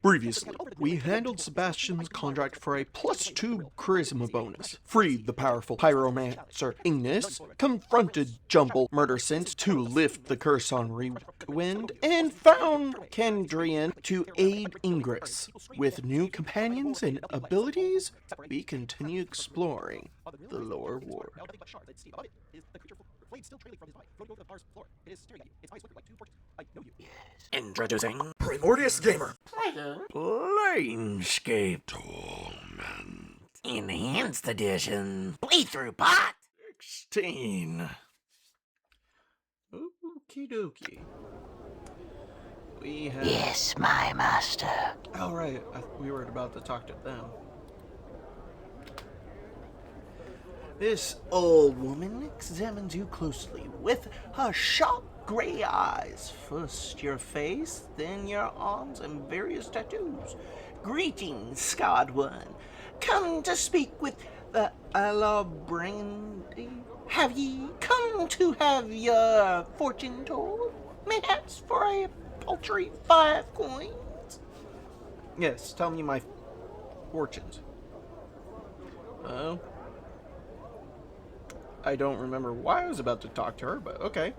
Previously, we handled Sebastian's contract for a +2 charisma bonus, freed the powerful pyromancer Ignis, confronted Jumble Murdercent to lift the curse on Rewind, and found Kendrian to aid Ingress. With new companions and abilities, we continue exploring the lower ward. Introducing Primordius Gamer. Planescape Torment Enhanced Edition Playthrough Pot 16. Okie dokie. We have... Yes, my master. Oh, right. We were about to talk to them. This old woman examines you closely with her sharp gray eyes. First your face, then your arms and various tattoos. Greetings, scarred one. Come to speak with the Elobrande? Have ye come to have your fortune told? Perhaps for a paltry 5 coins? Yes, tell me my fortunes. Oh. I don't remember why I was about to talk to her, but okay.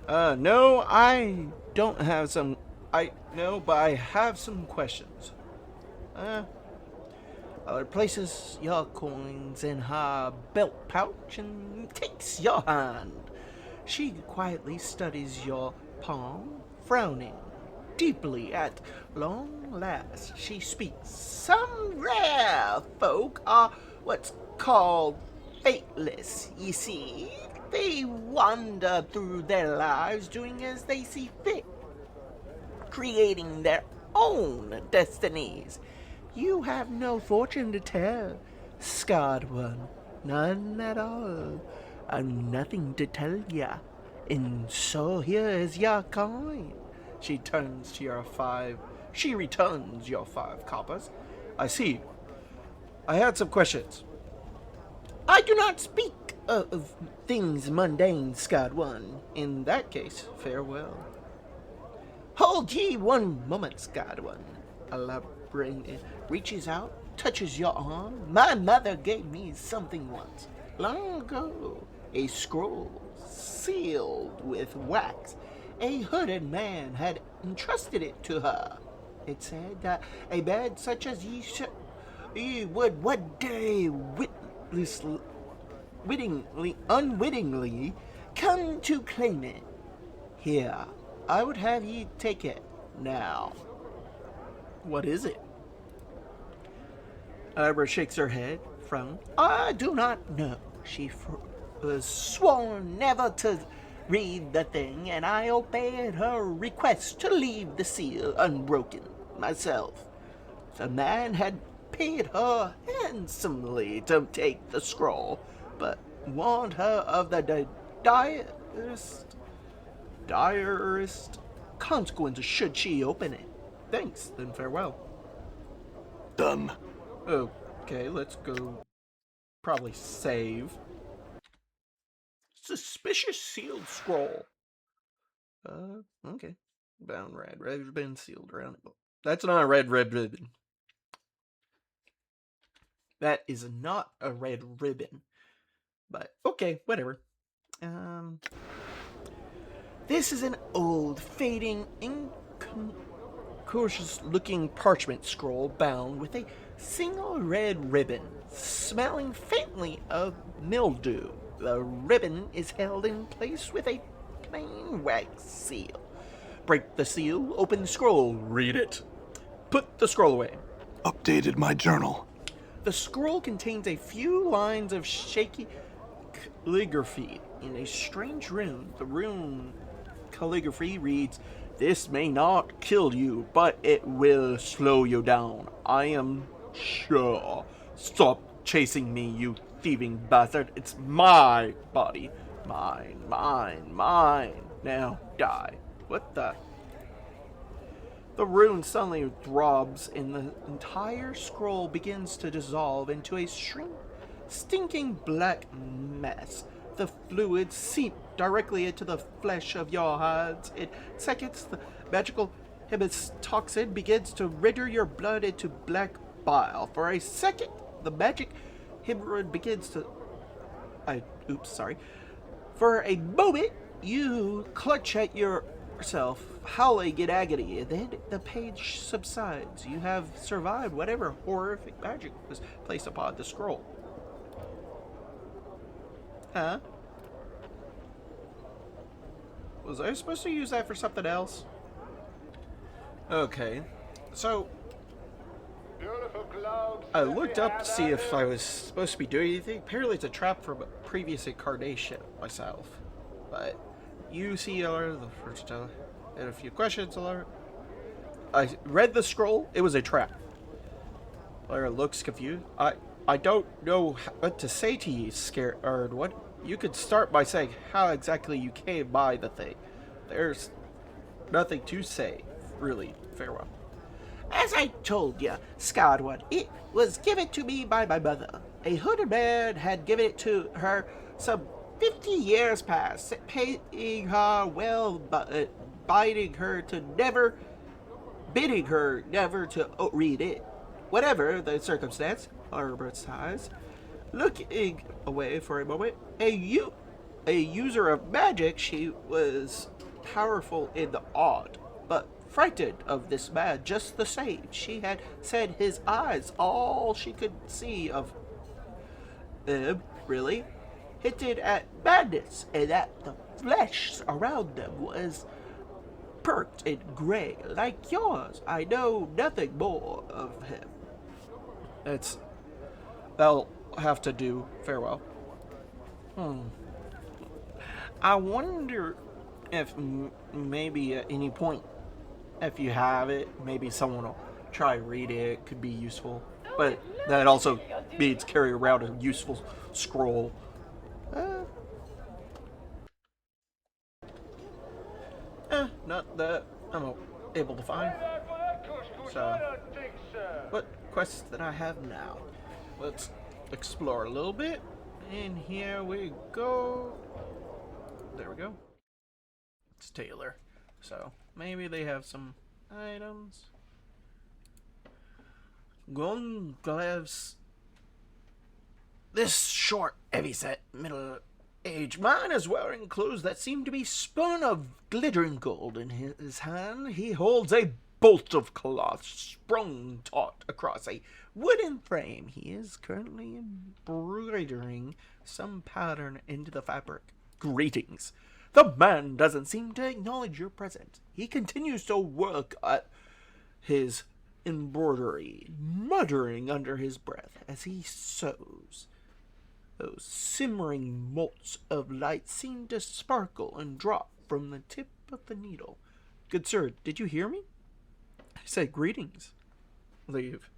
No, I don't have some... but I have some questions. Places your coins in her belt pouch and takes your hand. She quietly studies your palm, frowning deeply. At long last, she speaks. Some rare folk are what's called fateless, you see. They wander through their lives doing as they see fit, creating their own destinies. You have no fortune to tell, scarred one. None at all. I've nothing to tell ya. And so here is your coin. She returns your 5 coppers. I see. I had some questions. I do not speak of things mundane, scarred one. In that case, farewell. Hold ye one moment, scarred one. Elobrande reaches out, touches your arm. My mother gave me something once, long ago. A scroll sealed with wax. A hooded man had entrusted it to her. It said that a bed such as ye would one day unwittingly come to claim it. Here, I would have ye take it now. What is it? Arbor shakes her head, frowns. I do not know. She was sworn never to read the thing, and I obeyed her request to leave the seal unbroken myself. The man had paid her handsomely to take the scroll, but warned her of the direst consequences should she open it. Thanks, then farewell. Done. Okay, let's go. Probably save. Suspicious sealed scroll. Okay. Bound red ribbon sealed around it. That's not a red ribbon. That is not a red ribbon. But, okay, whatever. This is an old, fading, incautious-looking parchment scroll bound with a single red ribbon, smelling faintly of mildew. The ribbon is held in place with a plain wax seal. Break the seal, open the scroll, read it. Put the scroll away. Updated my journal. The scroll contains a few lines of shaky calligraphy in a strange rune. The rune calligraphy reads, "This may not kill you, but it will slow you down. I am sure. Stop chasing me, you thieving bastard. It's my body. Mine. Now die." What the? The rune suddenly throbs, and the entire scroll begins to dissolve into a stinking black mess. The fluids seep directly into the flesh of your hides. In seconds, the magical Hibis toxin begins to render your blood into black bile. For a second, the magic hemorrhoid begins to... oops, sorry. For a moment, you clutch at yourself, howling in agony, and then the pain subsides. You have survived whatever horrific magic was placed upon the scroll. Huh? Was I supposed to use that for something else? Okay, so I looked up to see if I was supposed to be doing anything. Apparently it's a trap from a previous incarnation myself. But you see the first and a few questions. I read the scroll. It was a trap. Lara looks confused. I don't know what to say to you, scared or what. You could start by saying how exactly you came by the thing. There's nothing to say, really. Farewell. As I told you, Scoured One, it was given to me by my mother. A hooded man had given it to her some 50 years past, paying her well, but bidding her never to read it. Whatever the circumstance, Armoire's eyes, looking away for a moment, a user of magic, she was powerful in the odd, but frightened of this man just the same. She had said his eyes, all she could see of them, really, hinted at madness, and that the flesh around them was perked and gray, like yours. I know nothing more of him. That'll have to do. Farewell. I wonder if maybe at any point, if you have it, maybe someone will try read it. Could be useful, but that also means carry around a useful scroll. Not that I'm able to find. So, what quests that I have now? Let's explore a little bit. And here we go. There we go. It's Taylor. So, maybe they have some items. Golden gloves. This short, heavy-set, middle-aged man is wearing clothes that seem to be spun of glittering gold. In his hand, he holds a bolt of cloth sprung taut across a wooden frame. He is currently embroidering some pattern into the fabric. Greetings. The man doesn't seem to acknowledge your presence. He continues to work at his embroidery, muttering under his breath as he sews. Those simmering motes of light seem to sparkle and drop from the tip of the needle. Good sir, did you hear me? I said greetings. Leave.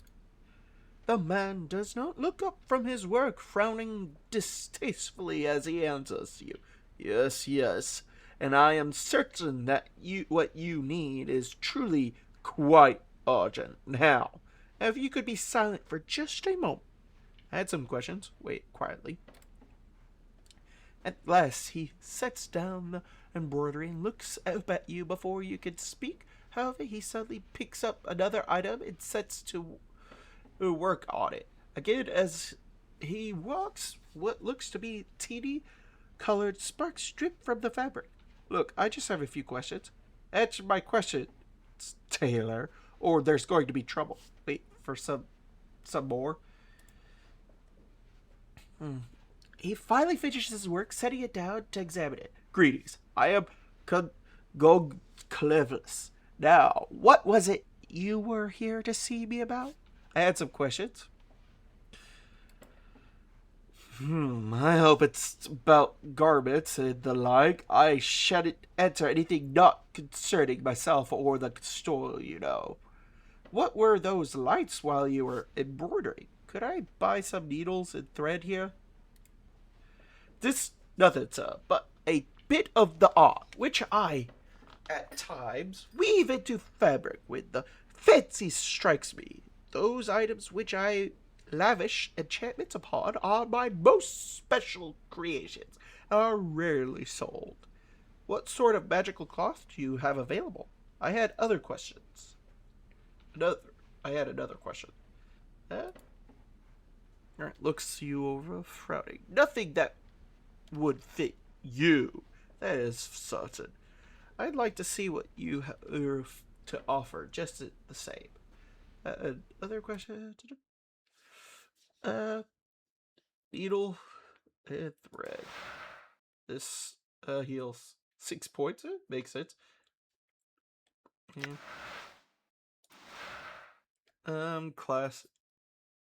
The man does not look up from his work, frowning distastefully as he answers you. Yes, yes, and I am certain that what you need is truly quite urgent. Now, if you could be silent for just a moment. I had some questions. Wait quietly. At last, he sets down the embroidery and looks up at you before you could speak. However, he suddenly picks up another item and sets to work on it. Again, as he walks, what looks to be teeny colored sparks drip from the fabric. Look, I just have a few questions. Answer my questions, Taylor, or there's going to be trouble. Wait for some more. He finally finishes his work, setting it down to examine it. Greetings. I am Clevless. Now, what was it you were here to see me about? I had some questions. I hope it's about garments and the like. I shan't answer anything not concerning myself or the store, you know. What were those lights while you were embroidering? Could I buy some needles and thread here? This, nothing, sir, but a bit of the art, which I, at times, weave into fabric when the fancy strikes me. Those items which I lavish enchantments upon are my most special creations, and are rarely sold. What sort of magical cloth do you have available? I had other questions. I had another question. Alright, looks you over, frowning. Nothing that would fit you. That is certain. I'd like to see what you have to offer, just the same. Other question? Needle and thread. This heals 6 points. Makes sense. Class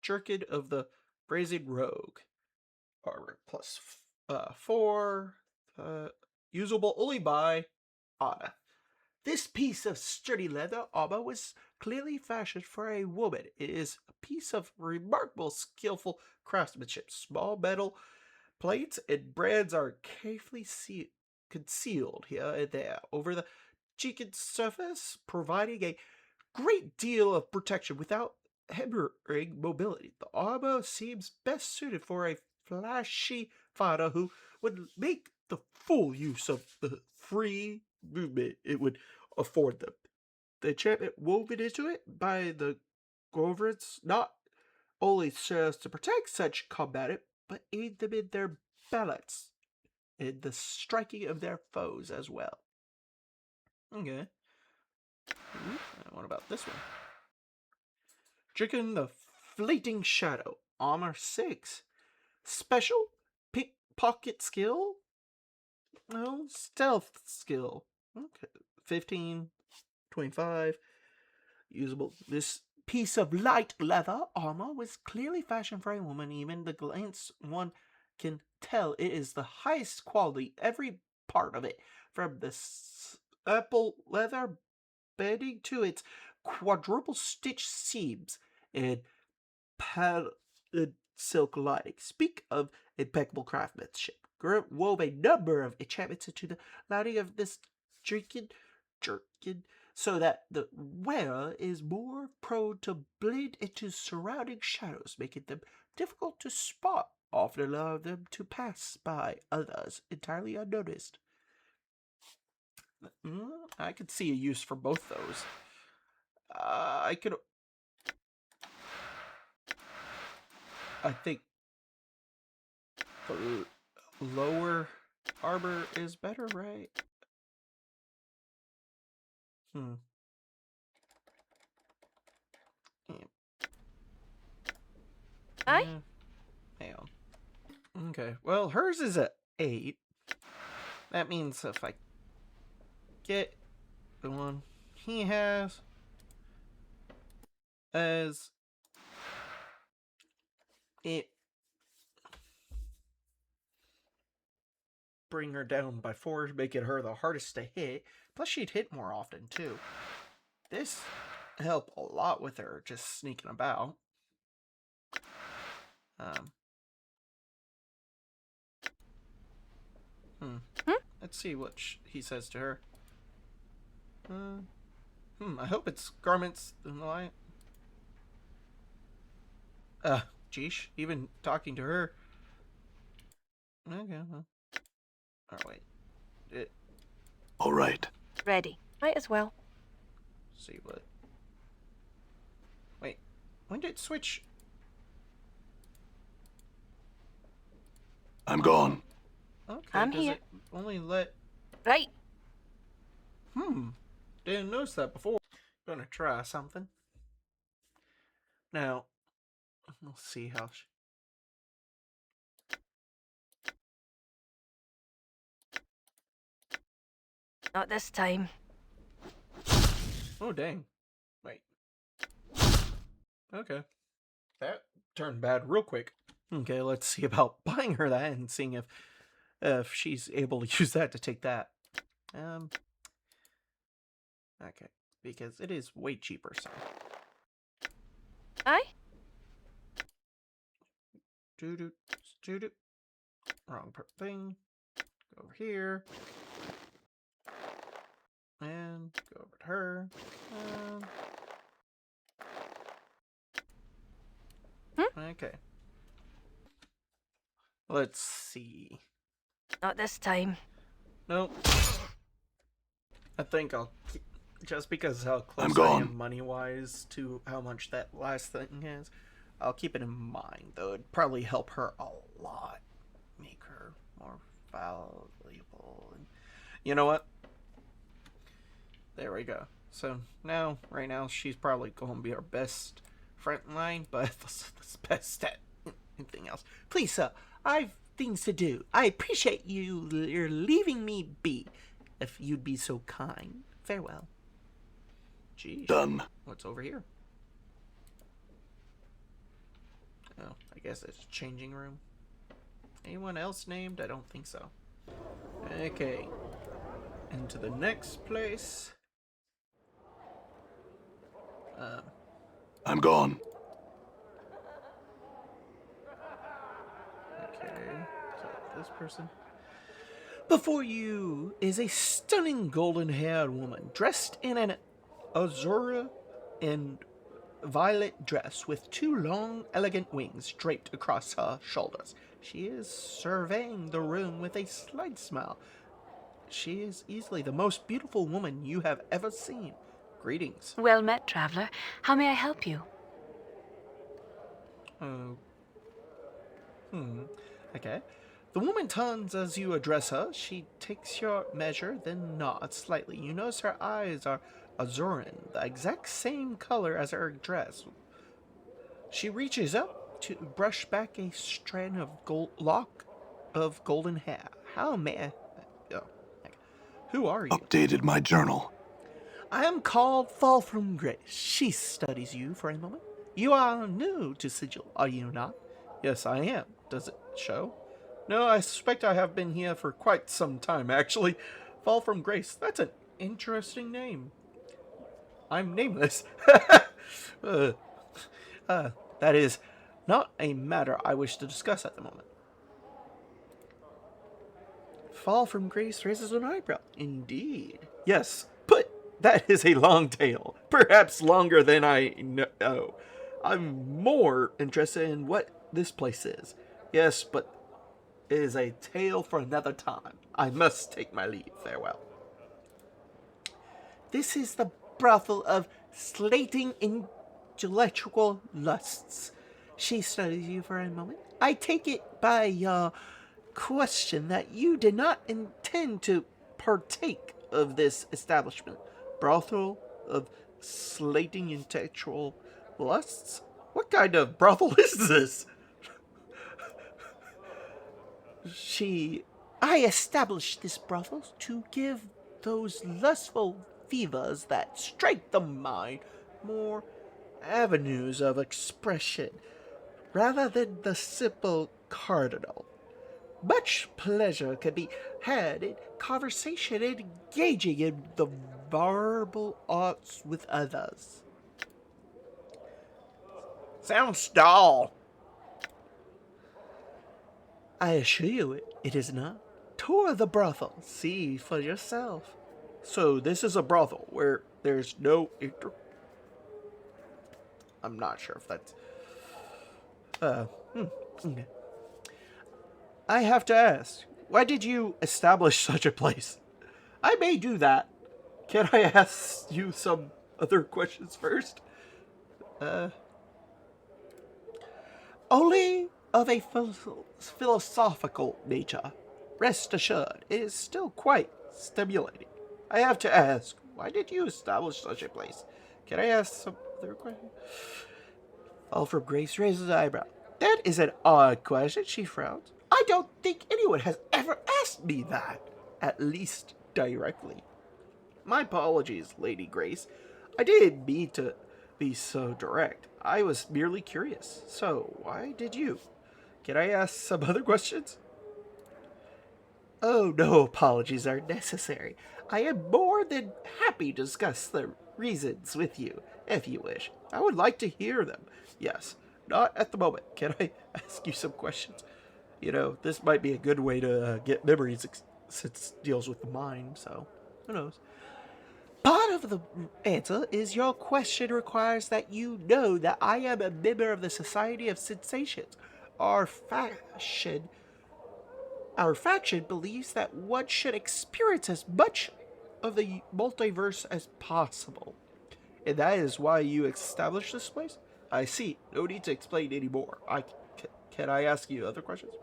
Jerkin of the Brazen Rogue. Armor plus 4. Usable only by Anna. This piece of sturdy leather armor was clearly fashioned for a woman. It is a piece of remarkable skillful craftsmanship. Small metal plates and brands are carefully concealed here and there over the cheekened surface, providing a great deal of protection without hindering mobility. The armor seems best suited for a flashy fighter who would make the full use of the free movement it would afford them. The enchantment woven into it by the Govrits not only serves to protect such combatant, but aid them in their balance and the striking of their foes as well. Okay. What about this one? Drinking the Fleeting Shadow. Armor 6. Special pickpocket skill? No, stealth skill. Okay. 15, 25. Usable. This piece of light leather armor was clearly fashioned for a woman. Even the glance one can tell it is the highest quality. Every part of it, from the apple leather bedding to its quadruple stitch seams and padded silk lining. Speak of impeccable craftsmanship. Gert wove a number of enchantments into the lining of this jerkin, so that the wearer is more prone to blend into surrounding shadows, making them difficult to spot, often allowing them to pass by others entirely unnoticed. I could see a use for both those. I think the lower armor is better, right? Yeah. Aye? Hang on. Okay, well, hers is at 8. That means if I get the one he has as it bring her down by 4, making her the hardest to hit. Plus she'd hit more often too. This helped a lot with her just sneaking about. Let's see what he says to her. I hope it's garments in the light. Geesh, even talking to her. Okay, well. Oh, wait. All right. Ready. Might as well. See what. Wait, when did it switch? I'm gone. Okay, I'm does here. it only let... Right. Didn't notice that before. Gonna try something. Now, we'll see how she... Not this time. Oh, dang. Wait. Okay. That turned bad real quick. Okay, let's see about buying her that and seeing if she's able to use that to take that. Okay, because it is way cheaper, so. Aye? Doo-doo. Wrong thing. Go over here. And go over to her. Okay. Let's see. Not this time. Nope. I think I'll Just because how close I'm I gone. am money-wise to how much that last thing is, I'll keep it in mind, though. It'd probably help her a lot. Make her more valuable. And you know what? There we go. So now, right now, she's probably going to be our best front line, but the best at anything else. Please, sir, I've things to do. I appreciate you're leaving me be. If you'd be so kind. Farewell. Geez. Done. What's over here? Oh, I guess it's changing room. Anyone else named? I don't think so. Okay. Into the next place. I'm gone. Okay. So this person. Before you is a stunning golden-haired woman dressed in an azure and violet dress with two long, elegant wings draped across her shoulders. She is surveying the room with a slight smile. She is easily the most beautiful woman you have ever seen. Greetings. Well met, traveler. How may I help you? Okay. The woman turns as you address her. She takes your measure, then nods slightly. You notice her eyes are azurin, the exact same color as her dress. She reaches up to brush back a strand of lock of golden hair. How may I... Oh, okay. Who are you? Updated my journal. I am called Fall from Grace. She studies you for a moment. You are new to Sigil, are you not? Yes, I am. Does it show? No, I suspect I have been here for quite some time, actually. Fall from Grace. That's an interesting name. I'm nameless. That is not a matter I wish to discuss at the moment. Fall from Grace raises an eyebrow. Indeed. Yes, but that is a long tale. Perhaps longer than I know. I'm more interested in what this place is. Yes, but it is a tale for another time. I must take my leave. Farewell. This is the brothel of Slaking intellectual lusts. She studies you for a moment. I take it by your question that you did not intend to partake of this establishment. Brothel of Slaking intellectual lusts? What kind of brothel is this? I established this brothel to give those lustful fevers that strike the mind more avenues of expression, rather than the simple cardinal. Much pleasure can be had in conversation and engaging in the verbal arts with others. Sounds dull. I assure you it is not. Tour the brothel. See for yourself. So this is a brothel where there's no I'm not sure if that's... Okay. I have to ask, why did you establish such a place? I may do that. Can I ask you some other questions first? Only of a philosophical nature. Rest assured, it is still quite stimulating. I have to ask, why did you establish such a place? Can I ask some other questions? Fall from Grace raises an eyebrow. That is an odd question, she frowns. I don't think anyone has ever asked me that, at least directly. My apologies, Lady Grace. I didn't mean to be so direct. I was merely curious. So, why did you? Can I ask some other questions? Oh, no apologies are necessary. I am more than happy to discuss the reasons with you, if you wish. I would like to hear them. Yes, not at the moment. Can I ask you some questions? You know, this might be a good way to get memories since it deals with the mind, so who knows. Part of the answer is your question requires that you know that I am a member of the Society of Sensations. Our faction believes that one should experience as much of the multiverse as possible. And that is why you established this place? I see. No need to explain anymore. Can I ask you other questions?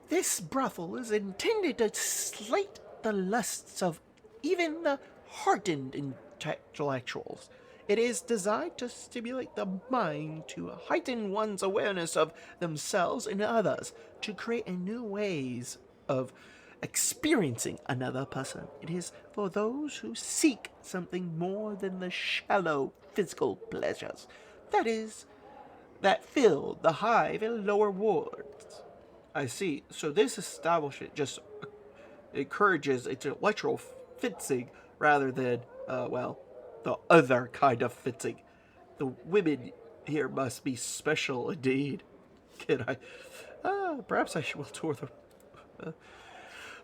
This brothel is intended to slate the lusts of even the hardened intellectuals. It is designed to stimulate the mind, to heighten one's awareness of themselves and others, to create new ways of experiencing another person. It is for those who seek something more than the shallow physical pleasures that fill the hive and lower wards. I see. So this establishment just encourages intellectual fencing rather than, the other kind of fencing. The women here must be special indeed. Can I? Perhaps I will tour the.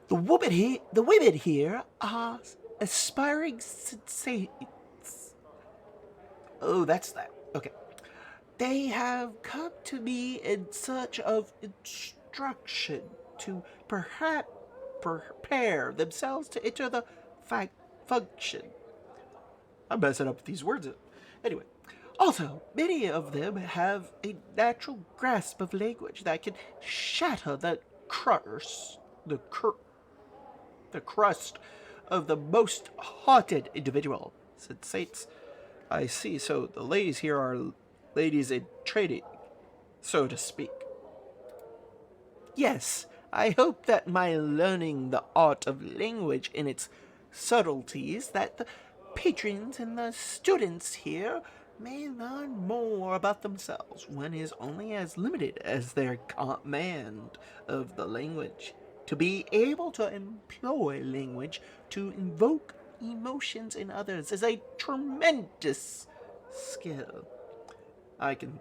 The women here are aspiring sensates. Oh, that's that. Okay. They have come to me in search of instruction to perhaps prepare themselves to enter the function. I'm messing up with these words. Anyway. Also, many of them have a natural grasp of language that can shatter the crust of the most haunted individual. Sensates. I see. So the ladies here are ladies in training, so to speak. Yes, I hope that my learning the art of language in its subtleties, that the patrons and the students here may learn more about themselves. One is only as limited as their command of the language. To be able to employ language to invoke emotions in others is a tremendous skill. I can...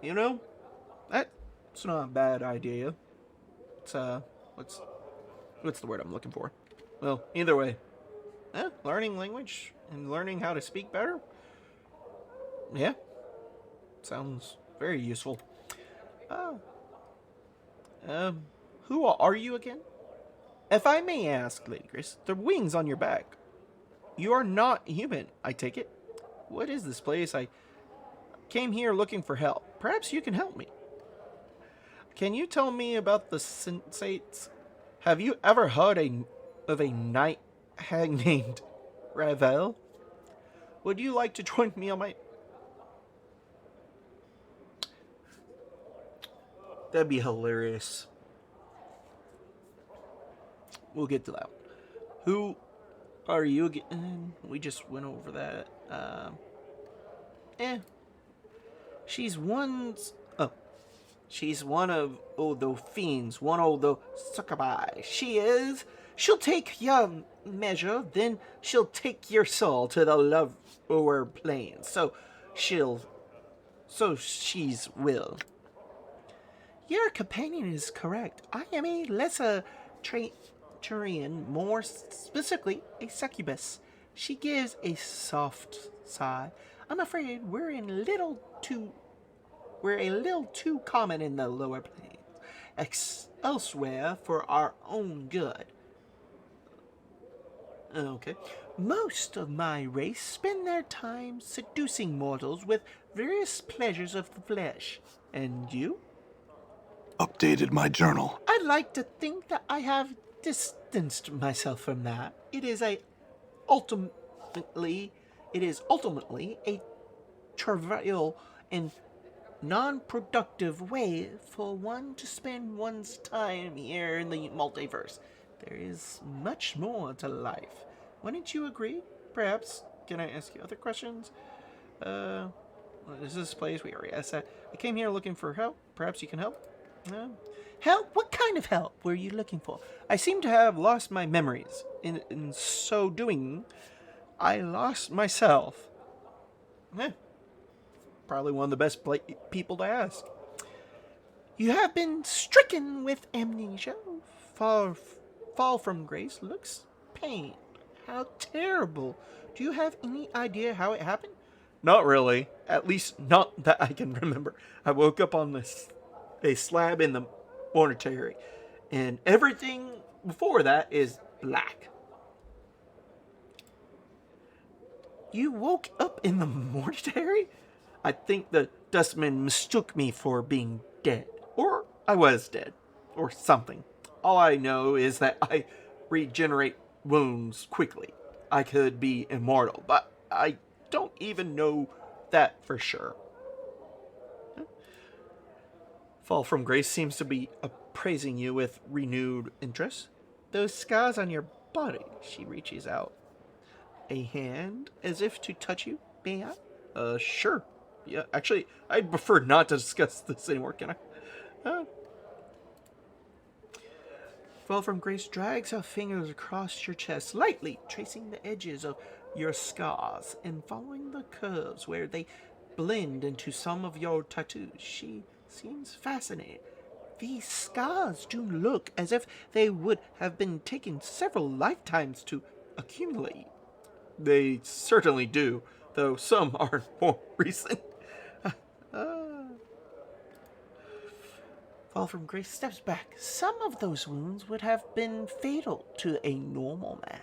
that's not a bad idea. It's, what's the word I'm looking for? Well, either way. Learning language and learning how to speak better? Yeah. Sounds very useful. Who are you again? If I may ask, Lady Grace, the wings on your back. You are not human, I take it. What is this place? I came here looking for help. Perhaps you can help me. Can you tell me about the sensates? Have you ever heard of a night hag named Brothel? Would you like to join me on my... That'd be hilarious. We'll get to that. Who are you again? We just went over that. She's one of the fiends, one of the Succubus. She'll take your measure, then she'll take your soul to the lower planes. So she's will. Your companion is correct. I am a lesser treacherous, more specifically a succubus. She gives a soft sigh. I'm afraid we're a little too common in the lower planes, elsewhere for our own good. Okay. Most of my race spend their time seducing mortals with various pleasures of the flesh. And you? Updated my journal. I'd like to think that I have distanced myself from that. It is ultimately a trivial and non-productive way for one to spend one's time here in the multiverse. There is much more to life. Wouldn't you agree? Perhaps. Can I ask you other questions? Is this place we already asked that? I came here looking for help. Perhaps you can help? Help? What kind of help were you looking for? I seem to have lost my memories. In so doing, I lost myself. Probably one of the best people to ask. You have been stricken with amnesia. Fall from grace. Looks pain. How terrible. Do you have any idea how it happened? Not really. At least not that I can remember. I woke up on a slab in the mortuary, and everything before that is black. You woke up in the mortuary? I think the dustman mistook me for being dead. Or I was dead. Or something. All I know is that I regenerate wounds quickly. I could be immortal, but I don't even know that for sure. Fall from Grace seems to be appraising you with renewed interest. Those scars on your body, she reaches out. A hand, as if to touch you, may I? Sure. Yeah, actually, I'd prefer not to discuss this anymore, can I? Fall from Grace drags her fingers across your chest, lightly tracing the edges of your scars and following the curves where they blend into some of your tattoos. She seems fascinated. These scars do look as if they would have been taken several lifetimes to accumulate. They certainly do, though some are more recent. Fall from Grace steps back. Some of those wounds would have been fatal to a normal man.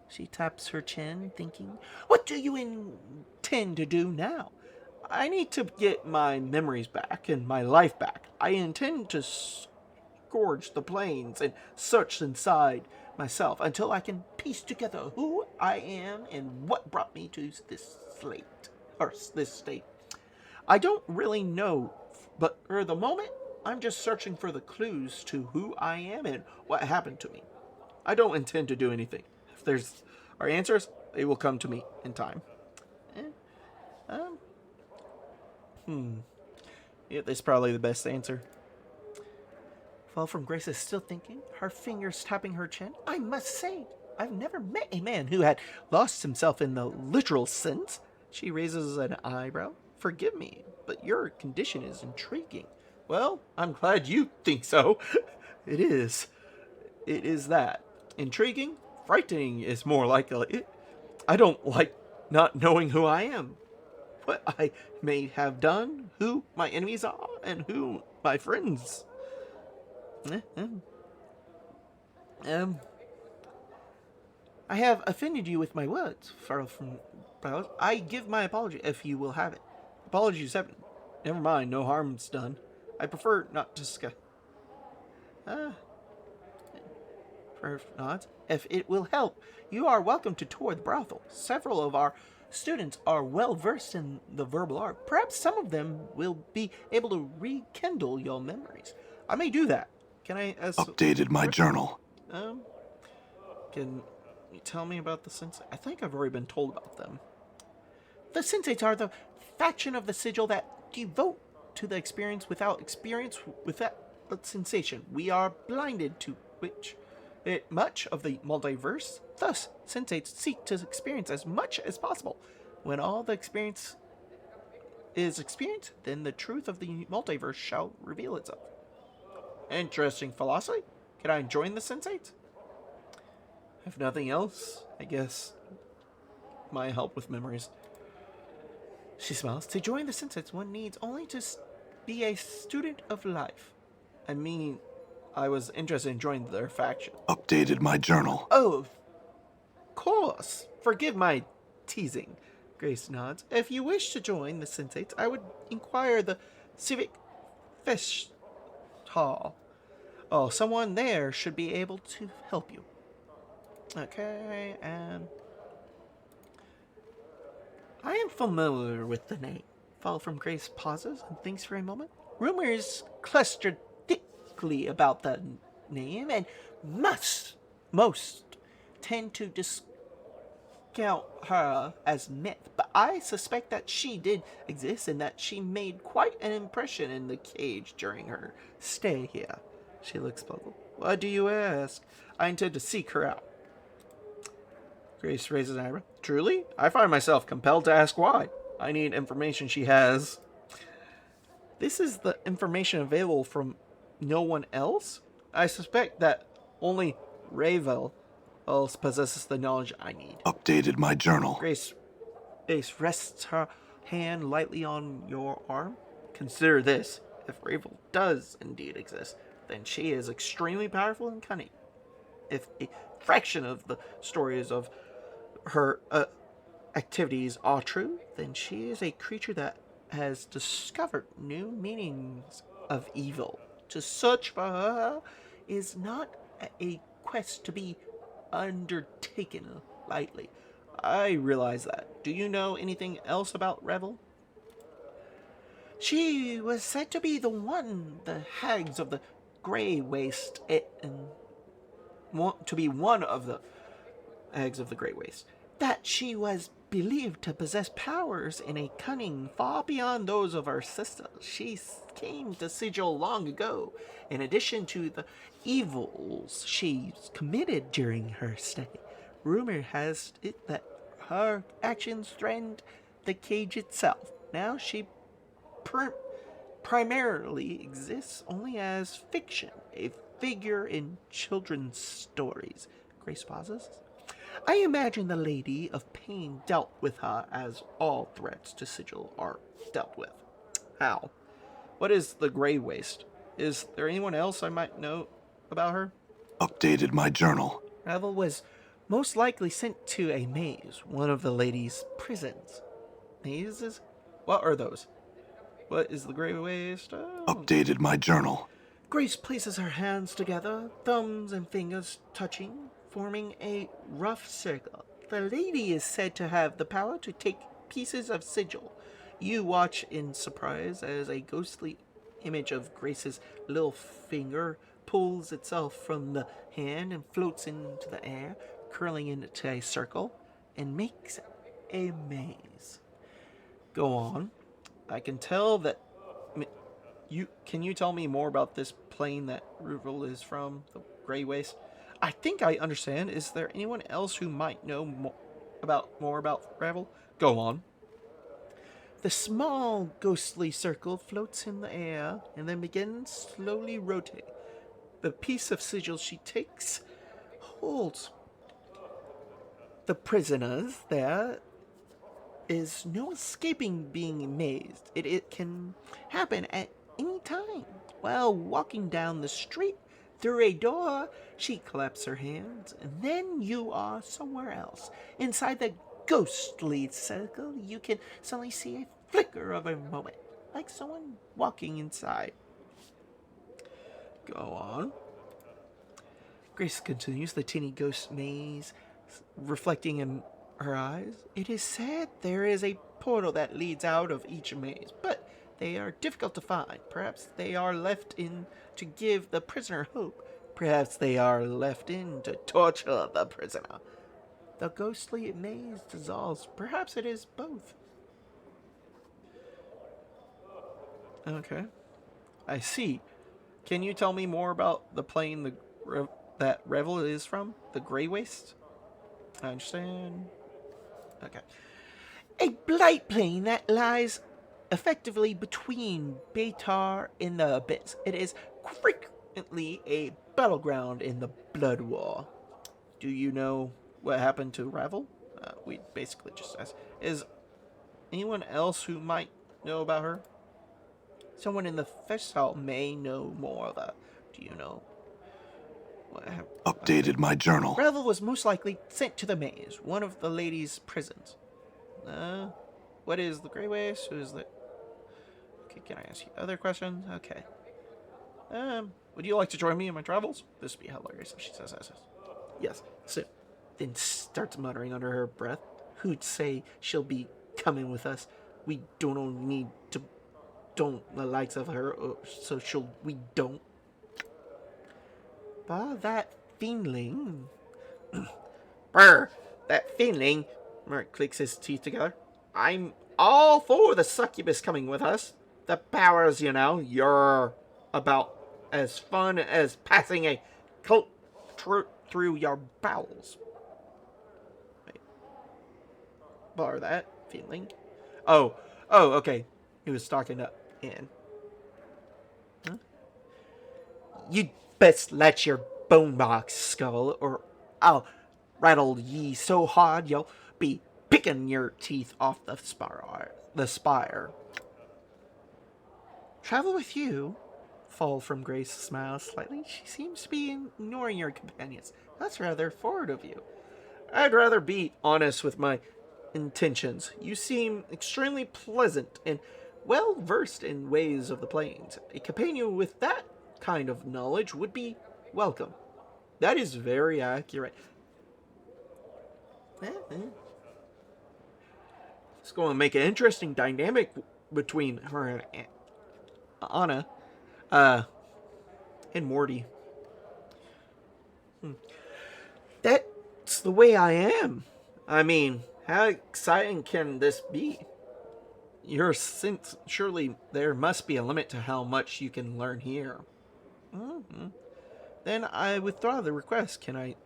She taps her chin, thinking, what do you intend to do now? I need to get my memories back and my life back. I intend to scourge the plains and search inside myself until I can piece together who I am and what brought me to this state. I don't really know, but for the moment, I'm just searching for the clues to who I am and what happened to me. I don't intend to do anything. If there's are answers, they will come to me in time. Yeah, that's probably the best answer. Fall from Grace is still thinking, her fingers tapping her chin. I must say, I've never met a man who had lost himself in the literal sense. She raises an eyebrow. Forgive me, but your condition is intriguing. Well, I'm glad you think so. It is. It is that. Intriguing? Frightening is more likely. I don't like not knowing who I am. What I may have done, who my enemies are, and who my friends. I have offended you with my words, far from Brothel. I give my apology if you will have it. Apologies accepted. Never mind, no harm's done. I prefer not to discuss. For not, if it will help, you are welcome to tour the brothel. Several of our students are well versed in the verbal art. Perhaps some of them will be able to rekindle your memories. I may do that. Can I Updated my journal. Can you tell me about the sensei? I think I've already been told about them. The sensates are the faction of the sigil that devote to the experience without sensation. We are blinded to much of the multiverse. Thus, sensates seek to experience as much as possible. When all the experience is experienced, then the truth of the multiverse shall reveal itself. Interesting philosophy. Can I join the sensates? If nothing else, I guess my help with memories. She smiles. To join the sensates, one needs only to be a student of life. I mean, I was interested in joining their faction. Updated my journal. Oh, of course. Forgive my teasing. Grace nods. If you wish to join the sensates, I would inquire the civic fest hall. Oh, someone there should be able to help you. Okay, I am familiar with the name. Fall from Grace pauses and thinks for a moment. Rumors cluster thickly about the name, and most tend to discount her as myth. But I suspect that she did exist and that she made quite an impression in the cage during her stay here. She looks puzzled. Why do you ask? I intend to seek her out. Grace raises an eyebrow. Truly? I find myself compelled to ask why. I need information she has. This is the information available from no one else? I suspect that only Ravel else possesses the knowledge I need. Updated my journal. Grace rests her hand lightly on your arm. Consider this. If Ravel does indeed exist, then she is extremely powerful and cunning. if a fraction of the stories of her activities are true, then she is a creature that has discovered new meanings of evil. To search for her is not a quest to be undertaken lightly. I realize that. Do you know anything else about Revel? She was said to be the hags of the Grey Waste, and to be one of the hags of the Grey Waste. That she was believed to possess powers in a cunning far beyond those of her sisters. She came to Sigil long ago, in addition to the evils she committed during her stay. Rumor has it that her actions threatened the cage itself. Now she primarily exists only as fiction, a figure in children's stories. Grace pauses. I imagine the Lady of Pain dealt with her as all threats to Sigil are dealt with. How? What is the Grey Waste? Is there anyone else I might know about her? Updated my journal. Revel was most likely sent to a maze, one of the lady's prisons. Mazes? What are those? What is the Grey Waste? Oh. Updated my journal. Grace places her hands together, thumbs and fingers touching, forming a rough circle. The lady is said to have the power to take pieces of Sigil. You watch in surprise as a ghostly image of Grace's little finger pulls itself from the hand and floats into the air, curling into a circle, and makes a maze. Go on. I can tell that... Can you tell me more about this plane that Revel is from, the Grey Waste? I think I understand. Is there anyone else who might know more about Revel? Go on. The small ghostly circle floats in the air and then begins slowly rotating. The piece of sigil she takes holds. The prisoners there is no escaping being amazed. It can happen at any time. While walking down the street through a door, she claps her hands, and then you are somewhere else. Inside the ghostly circle, you can suddenly see a flicker of a moment, like someone walking inside. Go on. Grace continues the teeny ghost maze, reflecting in her eyes. It is said there is a portal that leads out of each maze, but they are difficult to find. Perhaps they are left in to give the prisoner hope. Perhaps they are left in to torture the prisoner. The ghostly maze dissolves. Perhaps it is both. Okay. I see. Can you tell me more about the plane that Revel is from? The Grey Waste? I understand. Okay. A blight plane that lies effectively between Beitar and the Abyss. It is frequently a battleground in the Blood War. Do you know what happened to Revel? We basically just asked. Is anyone else who might know about her? Someone in the fest hall may know more of that. Do you know? Updated my journal. Revel was most likely sent to the maze, one of the ladies' prisons. What is the Grey Waste? Who is the... Okay, can I ask you other questions? Okay. Would you like to join me in my travels? This would be hilarious if she says yes. Yes. So, then starts muttering under her breath. Who'd say she'll be coming with us? We don't need to... Don't the likes of her, so we don't. But that fiendling... Brr, that fiendling... Mark clicks his teeth together. I'm all for the succubus coming with us. The powers, you know, you're about as fun as passing a colt through your bowels. Wait. Bar that, fiendling. Oh, okay. He was stalking up in. Huh? You'd best let your bone box skull, or I'll rattle ye so hard you'll be picking your teeth off the spire. Travel with you? fall from Grace smiles slightly. She seems to be ignoring your companions. That's rather forward of you. I'd rather be honest with my intentions. You seem extremely pleasant and well versed in ways of the plains. A companion with that kind of knowledge would be welcome. That is very accurate. It's going to make an interesting dynamic between her and Anna, and Morty. That's the way I am. I mean, how exciting can this be? Surely there must be a limit to how much you can learn here. Mm-hmm. Then I withdraw the request. Can I?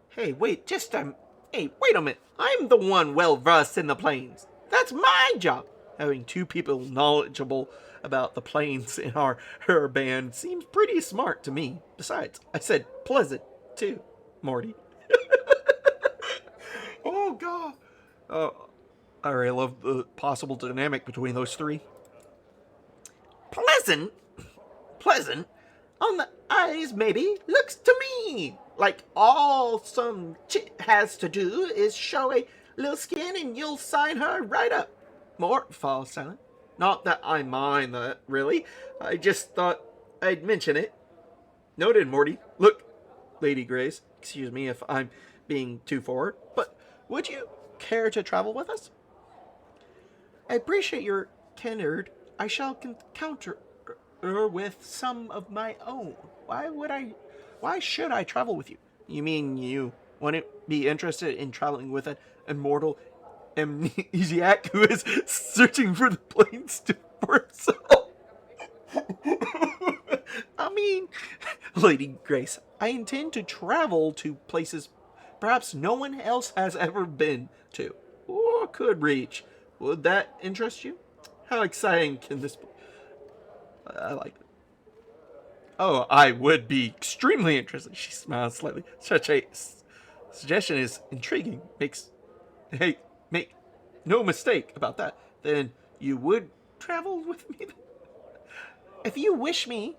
Hey, wait a minute. I'm the one well versed in the plains. That's my job. Having two people knowledgeable about the plains in her band seems pretty smart to me. Besides, I said pleasant, too, Morty. Oh, God. I really love the possible dynamic between those three. Pleasant? Pleasant? On the eyes, maybe. Looks to me like all some chit has to do is show a little skin and you'll sign her right up. More falls silent. Not that I mind that, really. I just thought I'd mention it. Noted, Morty. Look, Lady Grace, excuse me if I'm being too forward, but would you care to travel with us? I appreciate your candor. I shall encounter with some of my own. Why should I travel with you? You mean you wouldn't be interested in traveling with an immortal amnesiac who is searching for the plains for himself? I mean, Lady Grace, I intend to travel to places perhaps no one else has ever been to, or could reach. Would that interest you? How exciting can this be? I like it. Oh, I would be extremely interested. She smiles slightly. Such a suggestion is intriguing. Make no mistake about that. Then you would travel with me? If you wish me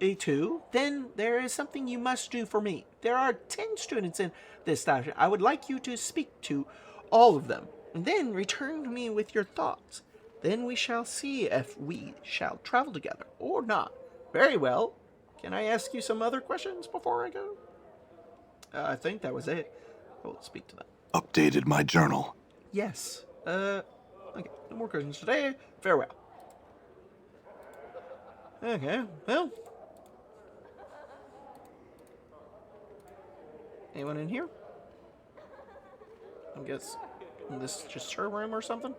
to, then there is something you must do for me. There are 10 students in this establishment. I would like you to speak to all of them, and then return to me with your thoughts. Then we shall see if we shall travel together or not. Very well. Can I ask you some other questions before I go? I think that was it. I will speak to them. Updated my journal. Yes. Okay. No more questions today. Farewell. Okay. Well. Anyone in here? I guess this is just her room or something?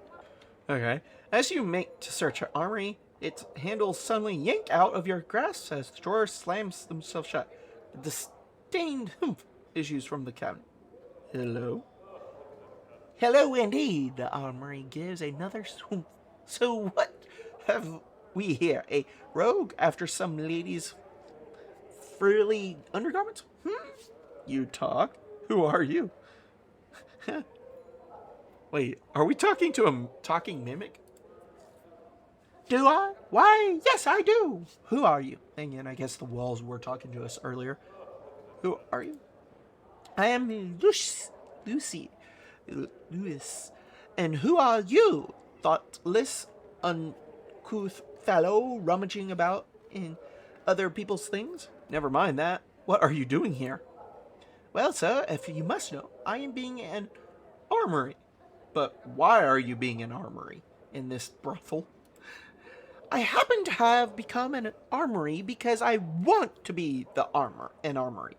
Okay. As you make to search her armory, its handles suddenly yank out of your grasp as the drawer slams themselves shut. A disdained humph issues from the cabinet. Hello? Hello indeed, the armory gives another swoop. So what have we here? A rogue after some lady's frilly undergarments? You talk? Who are you? Wait, are we talking to a talking mimic? Do I? Why, yes, I do. Who are you? And I guess the walls were talking to us earlier. Who are you? I am Lucy. Lewis. And who are you? Thoughtless, uncouth fellow rummaging about in other people's things? Never mind that. What are you doing here? Well, sir, if you must know, I am being an armory. But why are you being an armory in this brothel? I happen to have become an armory because I want to be an armory.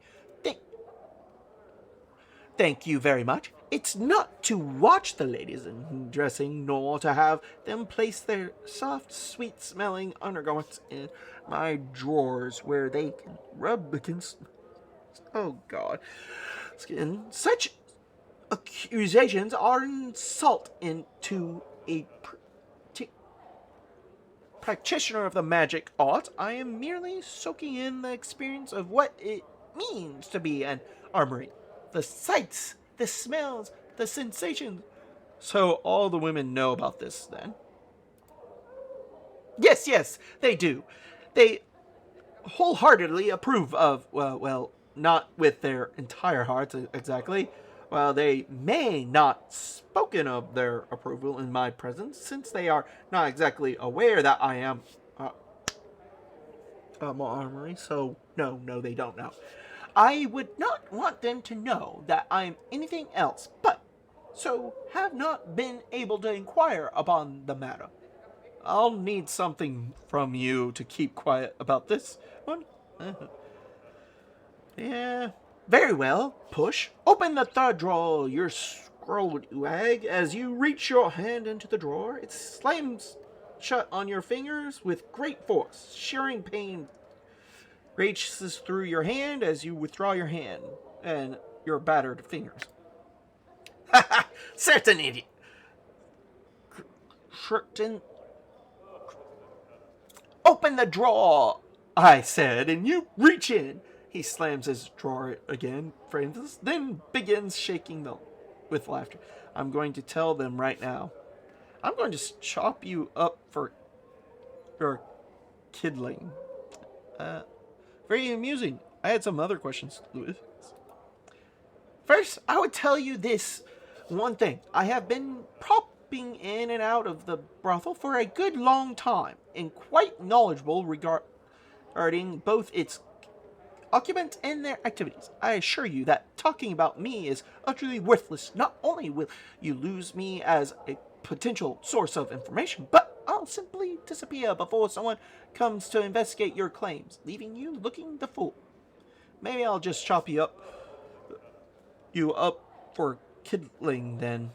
Thank you very much. It's not to watch the ladies in dressing, nor to have them place their soft, sweet-smelling undergarments in my drawers where they can rub against, oh God, skin. Such accusations are insult into a practitioner of the magic art. I am merely soaking in the experience of what it means to be an armory. The sights, the smells, the sensations. So all the women know about this, then? Yes, they do. They wholeheartedly approve of, well, not with their entire hearts exactly. While they may not spoken of their approval in my presence, since they are not exactly aware that I am more armory, so no, they don't know. I would not want them to know that I am anything else, but so have not been able to inquire upon the matter. I'll need something from you to keep quiet about this one. Yeah. Very well. Push. Open the third drawer, your scrollwag. As you reach your hand into the drawer, it slams shut on your fingers with great force. Shearing pain races through your hand as you withdraw your hand and your battered fingers. Ha ha! Certain idiot! Certain. Open the drawer, I said, and you reach in. He slams his drawer again, Francis, then begins shaking them with laughter. I'm going to tell them right now. I'm going to chop you up for your kidling. Very amusing. I had some other questions, Louis. First, I would tell you this one thing. I have been popping in and out of the brothel for a good long time, and quite knowledgeable regarding both its occupants and their activities. I assure you that talking about me is utterly worthless. Not only will you lose me as a potential source of information, but I'll simply disappear before someone comes to investigate your claims, leaving you looking the fool. Maybe I'll just chop you up for kidling then.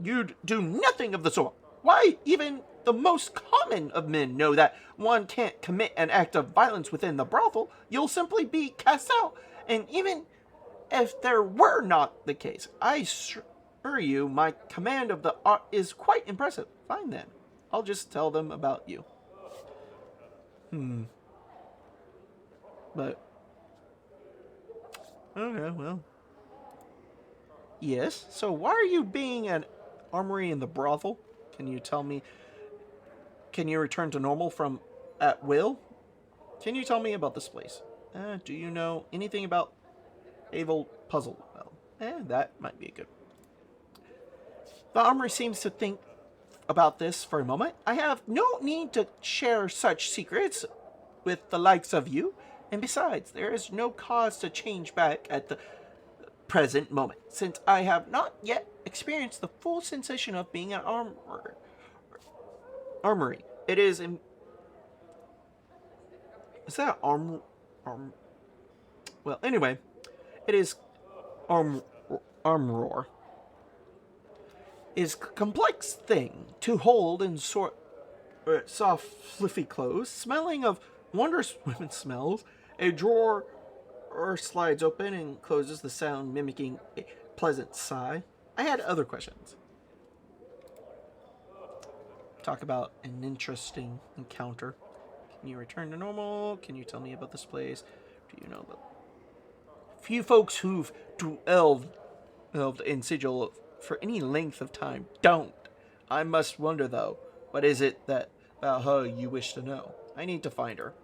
You'd do nothing of the sort. Why, even the most common of men know that one can't commit an act of violence within the brothel. You'll simply be cast out. And even if there were not the case, I assure you my command of the art is quite impressive. Fine then. I'll just tell them about you. But okay, well. Yes, so why are you being an armory in the brothel? Can you tell me? Can you return to normal from at will? Can you tell me about this place? Do you know anything about Abel Puzzle? Well, that might be a good. The armory seems to think about this for a moment. I have no need to share such secrets with the likes of you. And besides, there is no cause to change back at the present moment, since I have not yet experienced the full sensation of being an armory. It is in... Is that well, anyway, it is Armoire. Is a complex thing to hold in soft, fluffy clothes, smelling of wondrous women smells. A drawer slides open and closes, the sound mimicking a pleasant sigh. I had other questions. Talk about an interesting encounter. Can you return to normal? Can you tell me about this place? Do you know the few folks who've delved in Sigil for any length of time don't? I must wonder, though, what is it that about her you wish to know? I need to find her.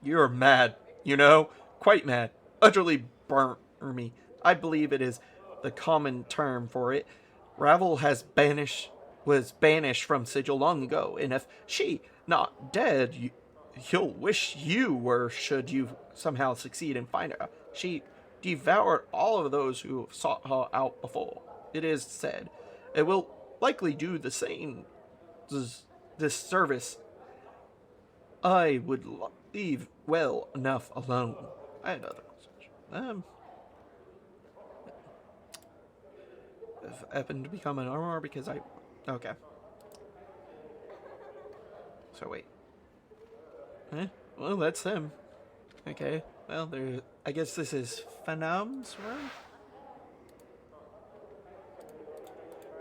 You're mad, you know? Quite mad. Utterly burnt me. I believe it is the common term for it. Ravel was banished from Sigil long ago, and if she not dead, you'll wish you were should you somehow succeed in finding her. She devoured all of those who sought her out before. It is said it will likely do the same disservice. I would leave well enough alone. I had other questions. If I happen to become an armor because I... Okay. So wait. Well, that's him. Okay. Well, there. I guess this is Phenom's room.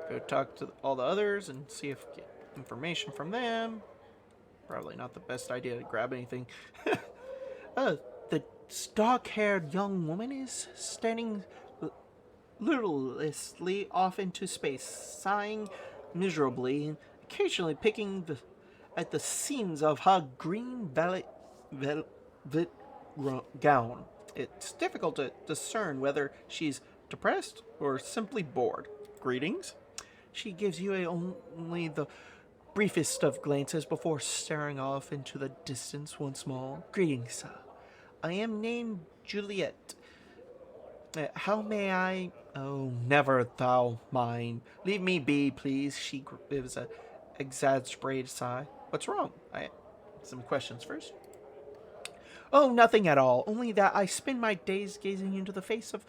Go talk to all the others and see if we get information from them. Probably not the best idea to grab anything. The dark-haired young woman is standing listlessly off into space, sighing miserably, occasionally picking at the seams of her green velvet gown. It's difficult to discern whether she's depressed or simply bored. Greetings. She gives you only the briefest of glances before staring off into the distance once more. Greetings, sir. I am named Juliette. How may I... Oh, never thou mind. Leave me be, please. She gives a exasperated sigh. What's wrong? I have some questions first. Oh, nothing at all. Only that I spend my days gazing into the face of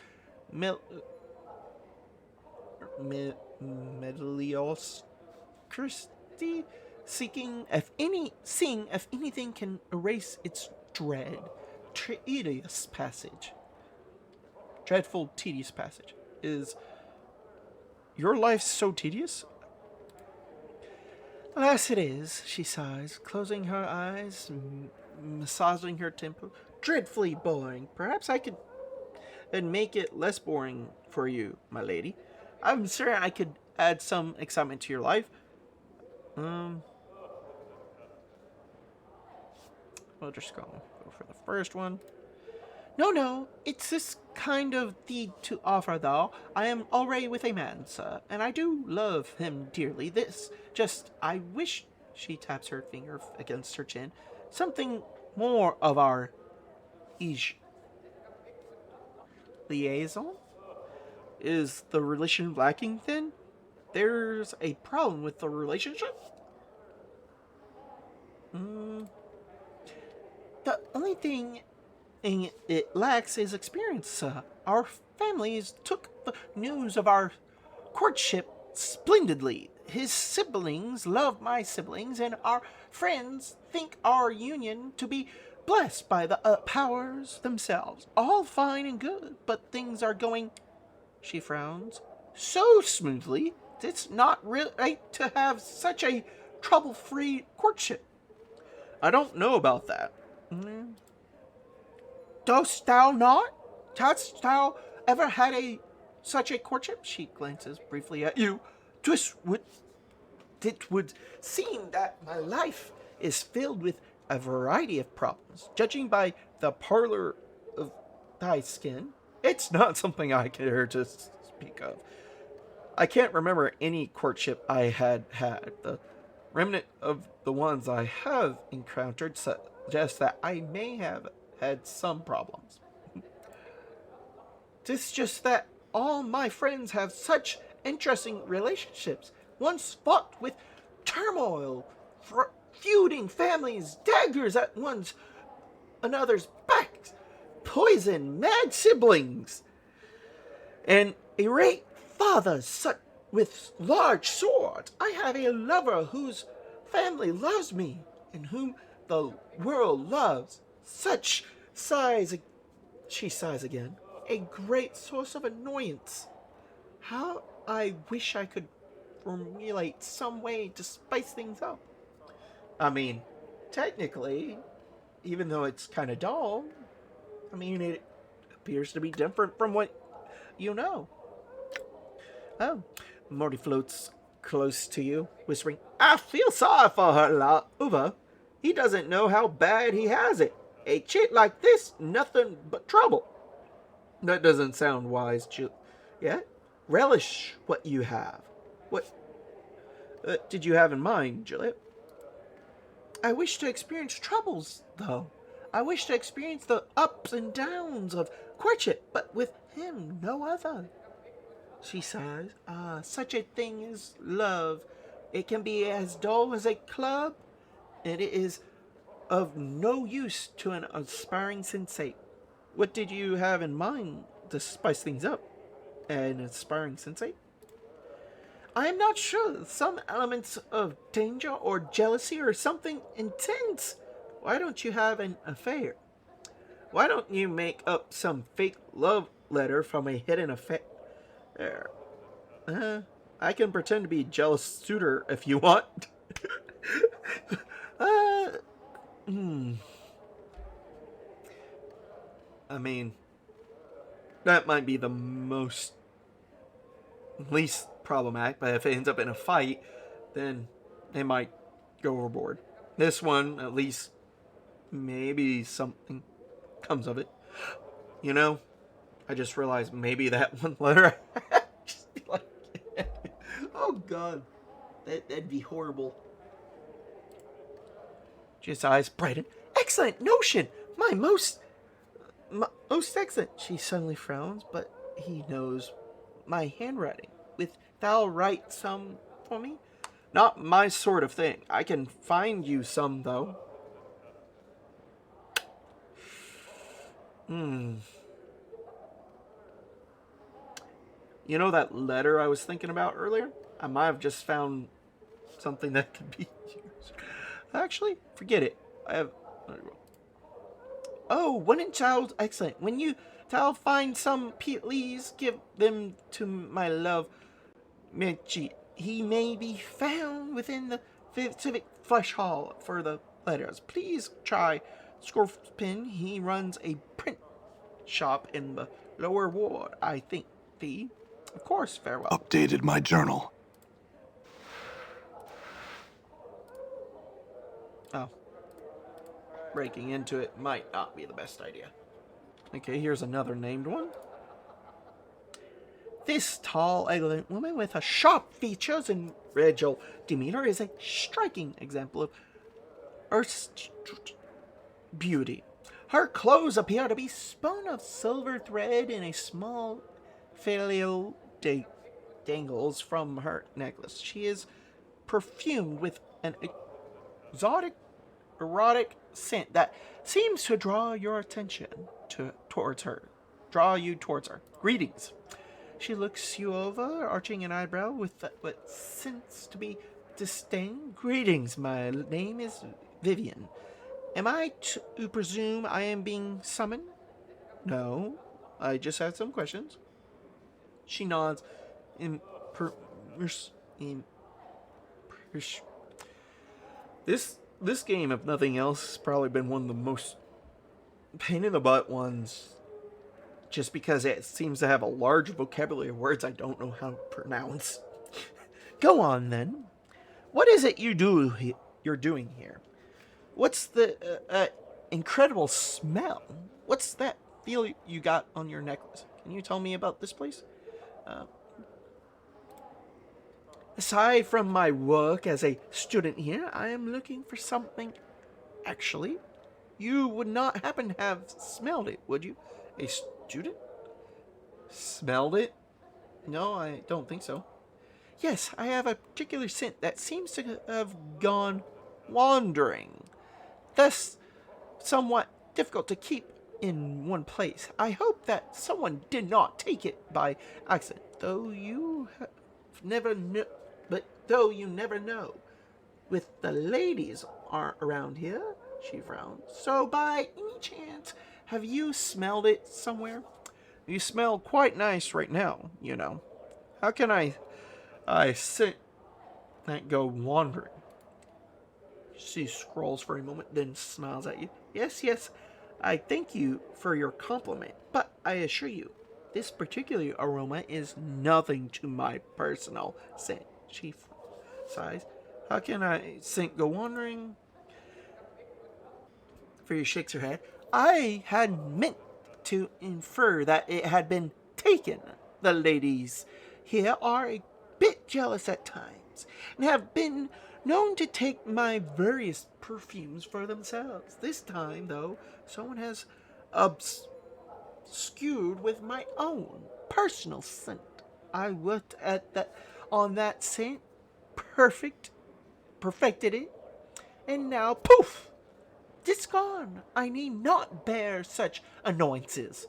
Medelios Christi, seeing if anything can erase its tedious passage. Dreadful, tedious passage. Is your life so tedious? Alas, it is, she sighs, closing her eyes, massaging her temple. Dreadfully boring. Perhaps I could make it less boring for you, my lady. I'm certain I could add some excitement to your life. We'll just go for the first one. No, it's this kind of deed to offer, though. I am already with a man, sir, and I do love him dearly. I wish, she taps her finger against her chin, something more of our liaison? Is the relation lacking, then? There's a problem with the relationship? The only thing it lacks is experience. Our families took the news of our courtship splendidly. His siblings love my siblings, and our friends think our union to be blessed by the powers themselves. All fine and good, but things are going, she frowns, so smoothly. It's not right to have such a trouble-free courtship. I don't know about that. Dost thou not? Hast thou ever had such a courtship? She glances briefly at you. It would seem that my life is filled with a variety of problems. Judging by the pallor of thy skin, it's not something I care to speak of. I can't remember any courtship I had. The remnant of the ones I have encountered suggests that I may have had some problems. It's just that all my friends have such interesting relationships. Once fought with turmoil, feuding families, daggers at another's backs, poison, mad siblings, and irate fathers with large swords. I have a lover whose family loves me, and whom the world loves. Such she sighs again, a great source of annoyance. How I wish I could formulate some way to spice things up. I mean, technically, even though it's kind of dull, it appears to be different from what you know. Oh, Morty floats close to you, whispering, I feel sorry for her, Uva. He doesn't know how bad he has it. A chit like this, nothing but trouble. That doesn't sound wise, Juliette. Relish what you have. What did you have in mind, Juliette? I wish to experience troubles, though. I wish to experience the ups and downs of courtship, but with him, no other. She sighs. Such a thing as love. It can be as dull as a club, and it is of no use to an aspiring sensate. What did you have in mind to spice things up? An aspiring sensate? I am not sure. Some elements of danger or jealousy or something intense. Why don't you have an affair? Why don't you make up some fake love letter from a hidden affair? I can pretend to be a jealous suitor if you want. That might be the least problematic, but if it ends up in a fight, then they might go overboard. This one, at least, maybe something comes of it. You know, I just realized maybe that one letter. Just be like, oh god, that'd be horrible. Just eyes brighten. Excellent notion. My most excellent. She suddenly frowns, but he knows my handwriting. With thou write some for me? Not my sort of thing. I can find you some, though. You know that letter I was thinking about earlier? I might have just found something that could be used. Actually, forget it. I have... Oh, when in child... Excellent. When you... Thou find some, please give them to my love, Michi. He may be found within the civic flesh hall for the letters. Please try Scorpion. He runs a print shop in the lower ward, I think. Thee. Of course, farewell. Updated my journal. Oh. Breaking into it might not be the best idea. Okay, here's another named one. This tall, elegant woman with a sharp features and regal demeanor is a striking example of Earth's beauty. Her clothes appear to be spun of silver thread, and a small filial dangles from her necklace. She is perfumed with an exotic, erotic scent that seems to draw your attention towards her. Greetings. She looks you over, arching an eyebrow with what seems to be disdain. Greetings, my name is Vivian. Am I to presume I am being summoned? No, I just had some questions. She nods. This game, if nothing else, has probably been one of the most pain in the butt ones, just because it seems to have a large vocabulary of words I don't know how to pronounce. Go on, then. What is it you're doing here? What's the incredible smell? What's that feel you got on your necklace? Can you tell me about this place? Aside from my work as a student here, I am looking for something. Actually, you would not happen to have smelled it, would you? A student? Smelled it? No, I don't think so. Yes, I have a particular scent that seems to have gone wandering, thus somewhat difficult to keep in one place. I hope that someone did not take it by accident, though you never know. With the ladies aren't around here, she frowned. So by any chance, have you smelled it somewhere? You smell quite nice right now, you know. How can I scent that go wandering? She scrolls for a moment, then smiles at you. Yes, I thank you for your compliment, but I assure you, this particular aroma is nothing to my personal scent. She sighs. How can I scent go wandering? Freya shakes her head. I had meant to infer that it had been taken. The ladies here are a bit jealous at times, and have been known to take my various perfumes for themselves. This time, though, someone has obscured with my own personal scent. I worked on that scent, perfected it, and now, poof! It's gone. I need not bear such annoyances.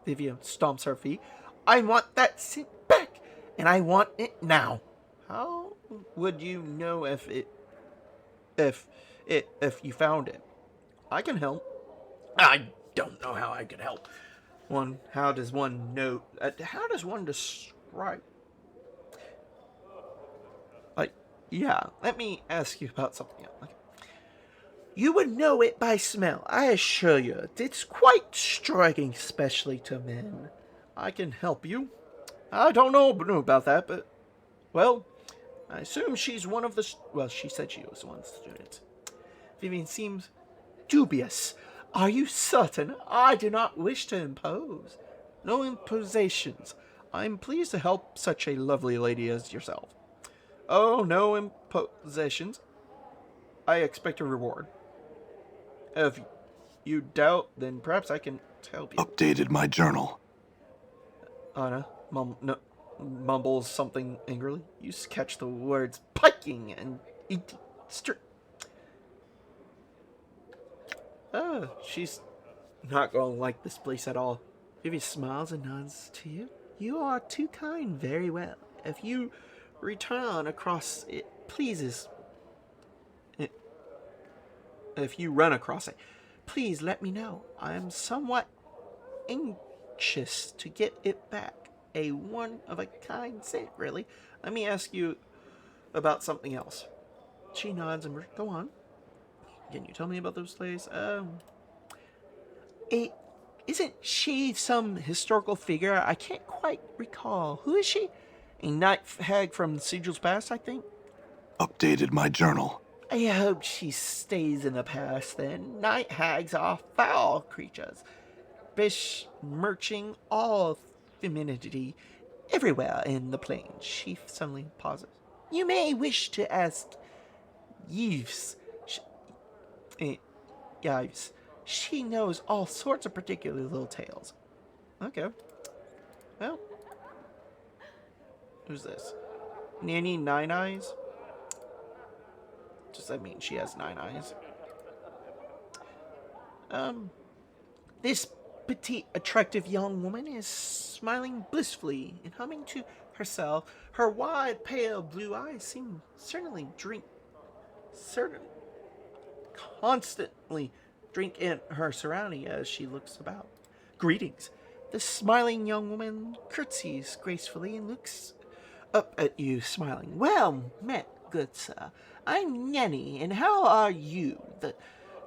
Vivian stomps her feet. I want that scent back, and I want it now. How would you know if you found it? I can help. I don't know how I could help. How does one know? How does one describe? Yeah, let me ask you about something else. Okay. You would know it by smell, I assure you. It's quite striking, especially to men. I can help you. I don't know about that, but, well, I assume she's one of the... Well, she said she was one of the students. Vivian seems dubious. Are you certain? I do not wish to impose. No impositions. I'm pleased to help such a lovely lady as yourself. Oh, no impositions. I expect a reward. If you doubt, then perhaps I can help you. Updated my journal. Anna mumbles something angrily. You catch the words piking and eating. Oh, she's not going to like this place at all. Vivi smiles and nods to you. You are too kind. Very well. If you return across it, please. If you run across it, please let me know. I am somewhat anxious to get it back. A one-of-a-kind scent, really. Let me ask you about something else. She nods and go on. Can you tell me about those plays? Isn't she some historical figure? I can't quite recall. Who is she? A night hag from Sigil's past, I think. Updated my journal. I hope she stays in the past then. Night hags are foul creatures, besmirching all femininity everywhere in the plains. She suddenly pauses. You may wish to ask Yves. Yves. She knows all sorts of particular little tales. Okay. Well. Who's this? Nenny Nine-Eyes? Does that mean she has 9 eyes? This petite, attractive young woman is smiling blissfully and humming to herself. Her wide, pale blue eyes seem constantly drink in her surrounding as she looks about. Greetings. The smiling young woman curtsies gracefully and looks up at you, smiling. Well met, good sir. I'm Nenny, and how are you?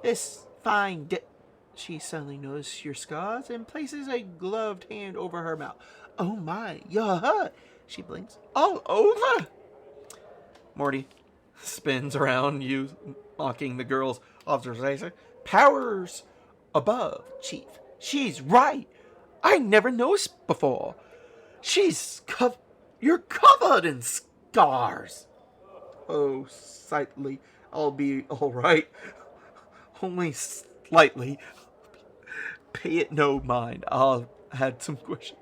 This fine She suddenly notices your scars and places a gloved hand over her mouth. Oh my, you're hurt. She blinks. All over? Morty spins around you, mocking the girl's observation. Powers above, Chief. She's right. I never noticed before. You're covered in scars. Oh, slightly. I'll be all right. Only slightly. Pay it no mind. I'll add some questions.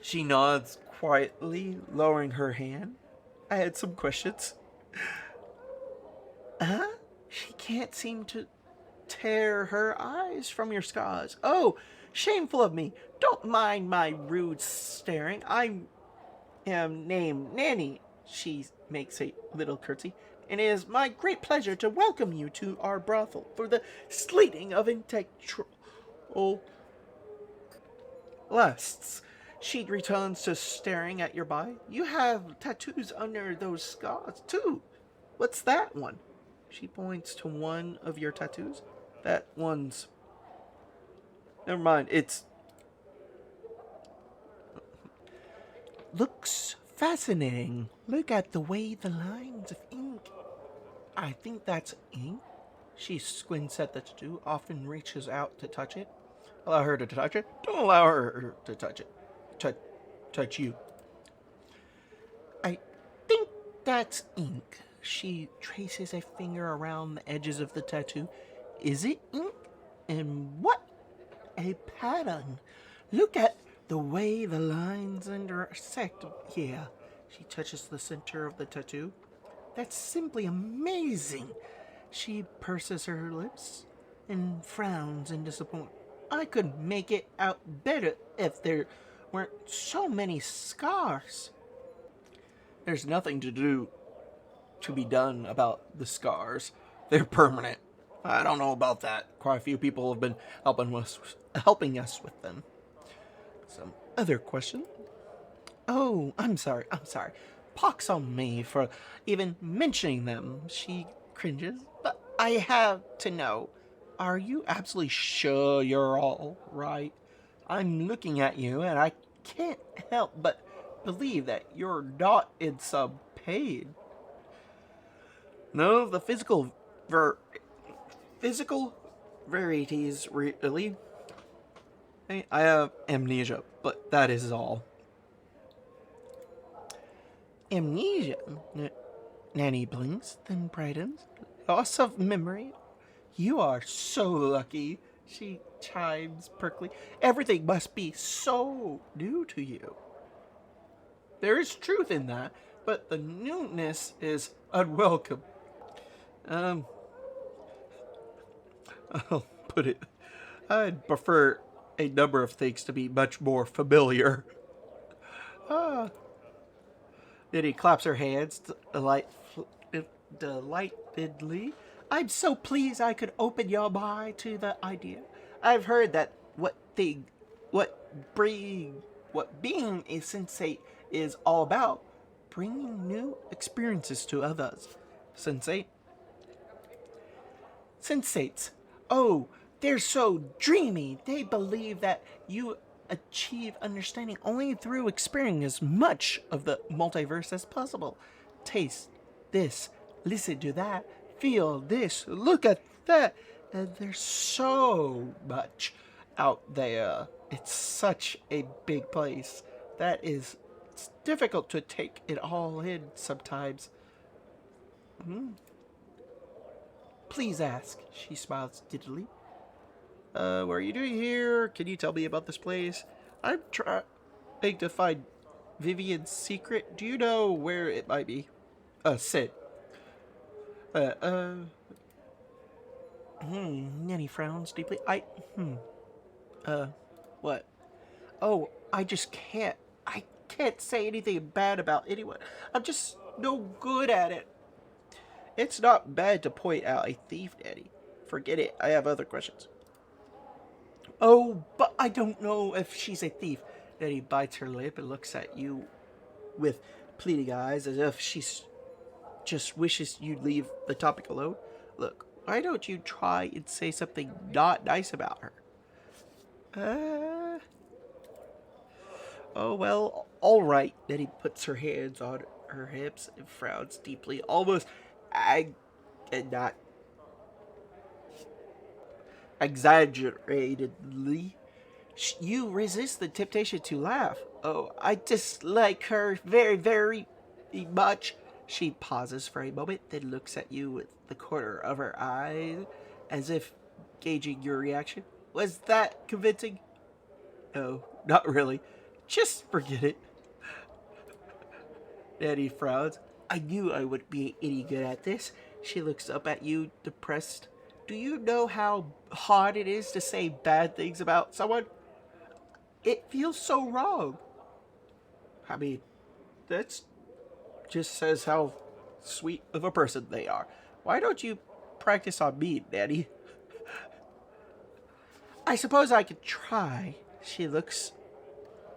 She nods quietly, lowering her hand. I had some questions. She can't seem to tear her eyes from your scars. Oh, shameful of me. Don't mind my rude staring. I am named Nenny. She makes a little curtsy. And it is my great pleasure to welcome you to our brothel for the slating of intellectual lusts. She returns to staring at your body. You have tattoos under those scars, too. What's that one? She points to one of your tattoos. That one's... Never mind, it's... Looks fascinating. Look at the way the lines of ink... I think that's ink. She squints at the tattoo, often reaches out to touch it. Allow her to touch it. Don't allow her to touch it. Touch you. I think that's ink. She traces a finger around the edges of the tattoo. Is it ink? And what a pattern. Look at the way the lines intersect here. She touches the center of the tattoo. That's simply amazing. She purses her lips and frowns in disappointment. I could make it out better if there weren't so many scars. There's nothing to be done about the scars. They're permanent. I don't know about that. Quite a few people have been helping us with them. Some other question? Oh, I'm sorry. Pox on me for even mentioning them. She cringes. But I have to know. Are you absolutely sure you're all right? I'm looking at you and I can't help but believe that you're not in some pain. No, the physical varieties really. I have amnesia, but that is all. Amnesia? Nanny blinks, then brightens. Loss of memory? You are so lucky, she chimes perkily. Everything must be so new to you. There is truth in that, but the newness is unwelcome. I'll put it. I'd prefer a number of things to be much more familiar. Then he claps her hands delightedly. I'm so pleased I could open your mind to the idea. I've heard that what being a sensate is all about. Bringing new experiences to others. Sensate? Sensates. Oh, they're so dreamy. They believe that you achieve understanding only through experiencing as much of the multiverse as possible. Taste this, listen to that, feel this, look at that. And there's so much out there. It's such a big place. It's difficult to take it all in sometimes. Please ask, she smiles diddly. What are you doing here? Can you tell me about this place? I'm trying to find Vivian's secret. Do you know where it might be? Sid. Nenny frowns deeply. What? Oh, I just can't. I can't say anything bad about anyone. I'm just no good at it. It's not bad to point out a thief, Daddy. Forget it. I have other questions. Oh, but I don't know if she's a thief. Daddy bites her lip and looks at you with pleading eyes as if she just wishes you'd leave the topic alone. Look, why don't you try and say something not nice about her? Oh, well, all right. Daddy puts her hands on her hips and frowns deeply, almost not exaggeratedly. You resist the temptation to laugh. Oh, I dislike her very, very much. She pauses for a moment, then looks at you with the corner of her eye, as if gauging your reaction. Was that convincing? No, not really. Just forget it. Daddy frowns. I knew I wouldn't be any good at this. She looks up at you, depressed. Do you know how hard it is to say bad things about someone? It feels so wrong. I mean, that's just says how sweet of a person they are. Why don't you practice on me, Daddy? I suppose I could try. She looks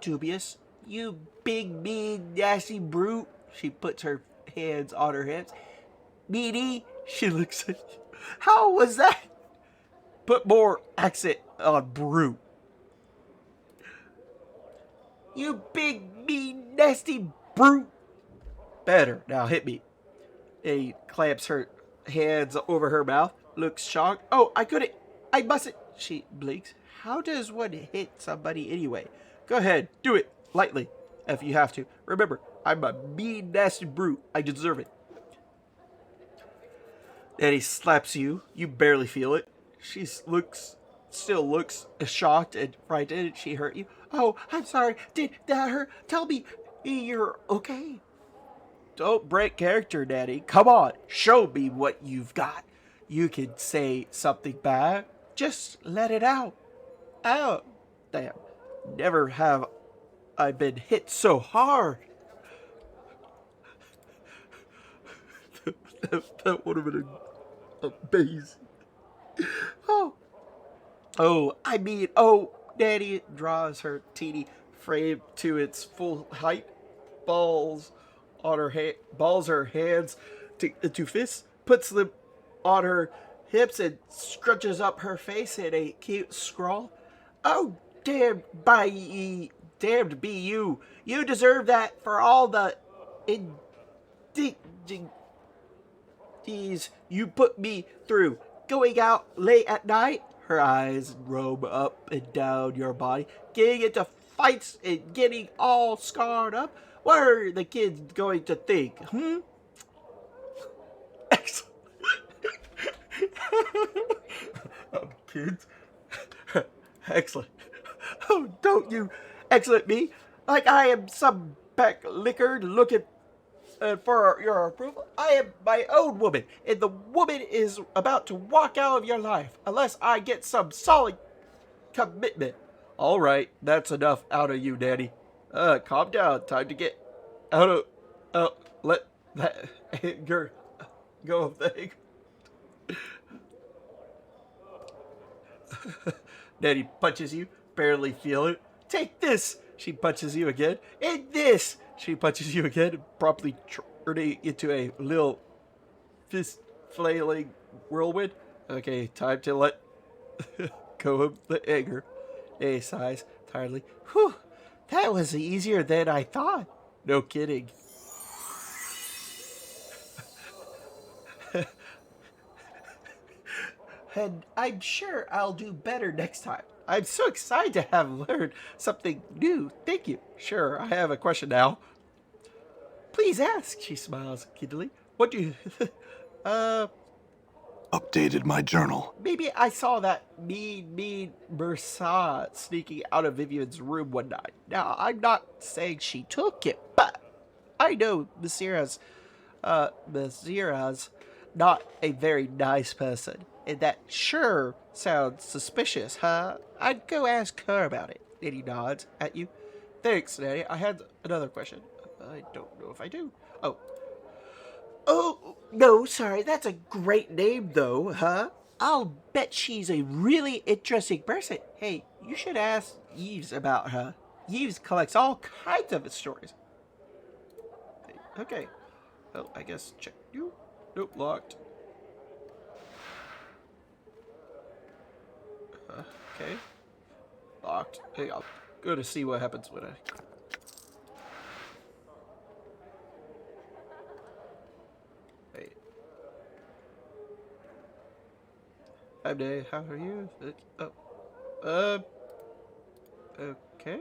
dubious. You big, mean, nasty brute. She puts her hands on her hips. Meanie. She looks at you. How was that? Put more accent on brute. You big, mean, nasty brute. Better. Now hit me. And he clamps her hands over her mouth. Looks shocked. Oh, I mustn't. She blinks. How does one hit somebody anyway? Go ahead. Do it. Lightly. If you have to. Remember, I'm a mean, nasty brute. I deserve it. And he slaps you. You barely feel it. She still looks shocked and frightened. She hurt you. Oh, I'm sorry. Did that hurt? Tell me you're okay. Don't break character, Daddy. Come on. Show me what you've got. You can say something bad. Just let it out. Out. Damn. Never have I been hit so hard. that would have been amazing. Daddy draws her teeny frame to its full height, balls her hands to fists, puts them on her hips, and scrunches up her face in a cute scrawl. Oh, damn, bye, damned be you. You deserve that for all the indignities you put me through. Going out late at night, her eyes roam up and down your body, getting into fights and getting all scarred up. What are the kids going to think, Excellent. Kids? Excellent. Oh, don't you excellent me like I am some back liquor looking for your approval. I am my own woman, and the woman is about to walk out of your life unless I get some solid commitment. All right, that's enough out of you, Nanny. Calm down. Time to get out of let that anger go. Thing. Nanny punches you, barely feel it. Take this. She punches you again, and this. She punches you again, promptly turning into a little fist flailing whirlwind. Okay, time to let go of the anger. A sighs tiredly. Whew, that was easier than I thought. No kidding. And I'm sure I'll do better next time. I'm so excited to have learned something new. Thank you. Sure, I have a question now. Please ask, she smiles giddily. What do you... Updated my journal. Maybe I saw that mean Mersa sneaking out of Vivian's room one night. Now, I'm not saying she took it, but I know Messira's not a very nice person. And that sure sounds suspicious, huh? I'd go ask her about it. Nenny nods at you. Thanks, Nenny. I had another question. I don't know if I do. Oh, no, sorry. That's a great name, though, huh? I'll bet she's a really interesting person. Hey, you should ask Yves about her. Yves collects all kinds of stories. Okay. Well, I guess check you. Nope, locked. Okay. Locked. Hey, I'll go to see what happens when I... Hey. Hi, Day. How are you? Okay.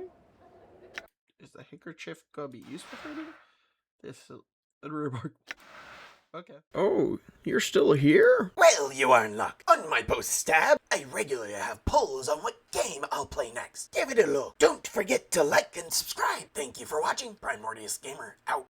Is the handkerchief gonna be useful for me? This is unremarkable. Okay. Oh, you're still here? Well, you are in luck. On my post stab, I regularly have polls on what game I'll play next. Give it a look. Don't forget to like and subscribe. Thank you for watching. Primordius Gamer out.